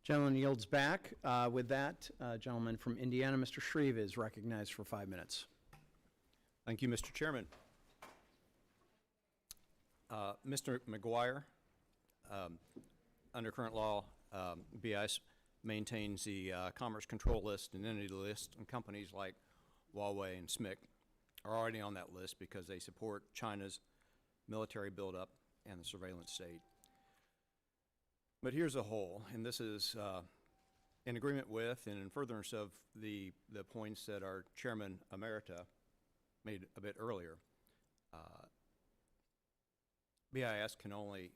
Gentleman yields back. With that, gentleman from Indiana, Mr. Shreve, is recognized for 5 minutes. Thank you, Mr. Chairman. Mr. McGuire, under current law, BIS maintains the Commerce Control List and Entity List, and companies like Huawei and SMIC are already on that list because they support China's military buildup and the surveillance state. But here's a hole, and this is in agreement with and in furtherance of the points that our Chairman Emerita made a bit earlier. BIS can only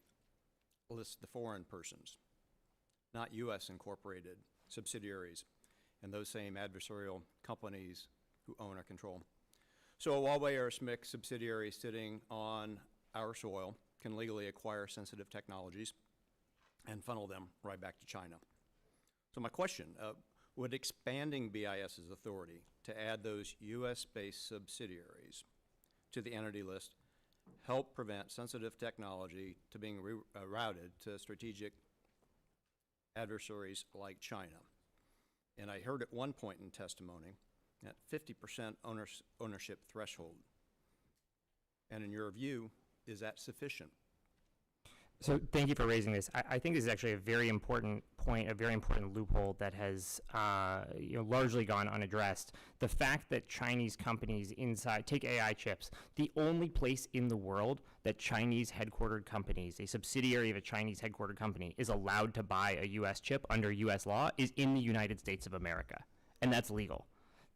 list the foreign persons, not U.S. incorporated subsidiaries and those same adversarial companies who own or control. So a Huawei or a SMIC subsidiary sitting on our soil can legally acquire sensitive technologies and funnel them right back to China. So my question, would expanding BIS's authority to add those U.S.-based subsidiaries to the entity list help prevent sensitive technology to being routed to strategic adversaries like China? And I heard at one point in testimony that 50% ownership threshold. And in your view, is that sufficient? So thank you for raising this. I think this is actually a very important point, a very important loophole that has largely gone unaddressed. The fact that Chinese companies take AI chips, the only place in the world that Chinese headquartered companies, a subsidiary of a Chinese headquartered company, is allowed to buy a U.S. chip under U.S. law is in the United States of America. And that's legal.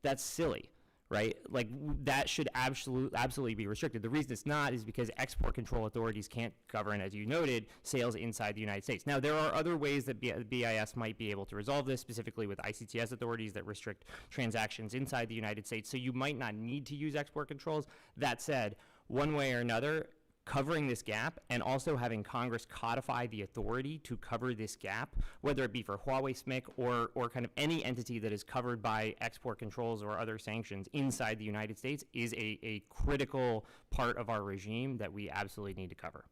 That's silly. Right? Like, that should absolutely be restricted. The reason it's not is because export control authorities can't govern, as you noted, sales inside the United States. Now, there are other ways that BIS might be able to resolve this, specifically with ICTS authorities that restrict transactions inside the United States, so you might not need to use export controls. That said, one way or another, covering this gap and also having Congress codify the authority to cover this gap, whether it be for Huawei, SMIC, or kind of any entity that is covered by export controls or other sanctions inside the United States, is a critical part of our regime that we absolutely need to cover.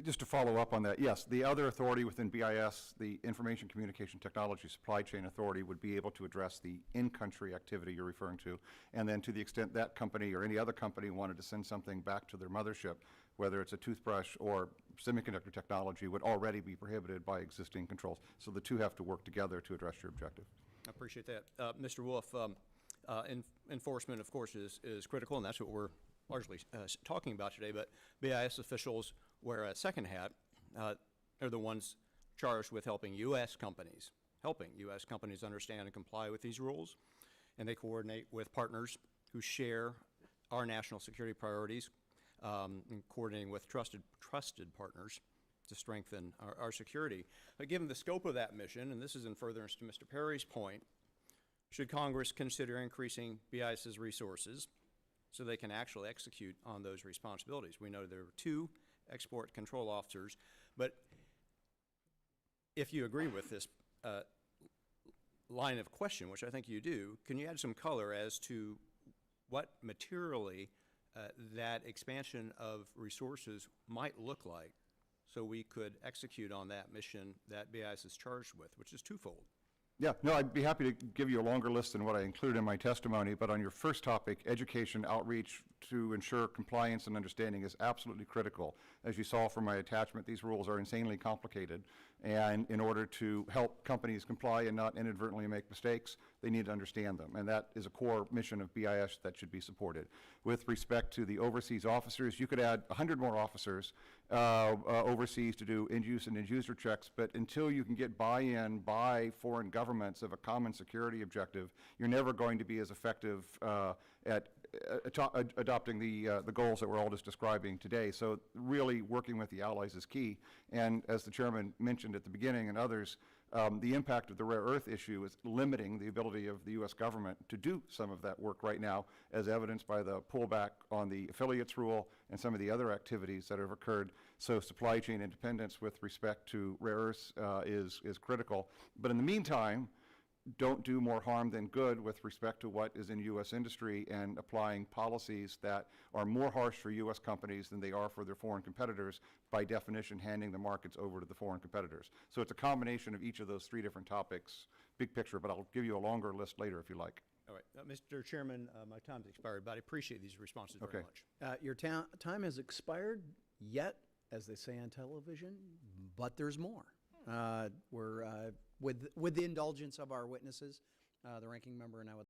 Just to follow up on that, yes, the other authority within BIS, the Information Communication Technology Supply Chain Authority, would be able to address the in-country activity you're referring to, and then to the extent that company or any other company wanted to send something back to their mothership, whether it's a toothbrush or semiconductor technology, would already be prohibited by existing controls. So the two have to work together to address your objective. I appreciate that. Mr. Wolf, enforcement, of course, is critical, and that's what we're largely talking about today, but BIS officials wear a second hat. They're the ones charged with helping U.S. companies understand and comply with these rules, and they coordinate with partners who share our national security priorities, and coordinating with trusted partners to strengthen our security. But given the scope of that mission, and this is in furtherance to Mr. Perry's point, should Congress consider increasing BIS's resources so they can actually execute on those responsibilities? We know there are 2 export control officers, but if you agree with this line of question, which I think you do, can you add some color as to what materially that expansion of resources might look like so we could execute on that mission that BIS is charged with, which is twofold? Yeah, no, I'd be happy to give you a longer list than what I included in my testimony, but on your first topic, education, outreach to ensure compliance and understanding is absolutely critical. As you saw from my attachment, these rules are insanely complicated, and in order to help companies comply and not inadvertently make mistakes, they need to understand them, and that is a core mission of BIS that should be supported. With respect to the overseas officers, you could add 100 more officers overseas to do end-use and end-user checks, but until you can get buy-in by foreign governments of a common security objective, you're never going to be as effective at adopting the goals that we're all just describing today. So really working with the allies is key, and as the chairman mentioned at the beginning and others, the impact of the rare earth issue is limiting the ability of the U.S. government to do some of that work right now, as evidenced by the pullback on the affiliates rule and some of the other activities that have occurred. So supply chain independence with respect to rare earths is critical. But in the meantime, don't do more harm than good with respect to what is in U.S. industry and applying policies that are more harsh for U.S. companies than they are for their foreign competitors, by definition handing the markets over to the foreign competitors. So it's a combination of each of those three different topics, big picture, but I'll give you a longer list later if you like. All right, Mr. Chairman, my time's expired, but I appreciate these responses very Okay. much. Your time has expired, yet, as they say on television, but there's more. We're with the indulgence of our witnesses, the ranking member and I would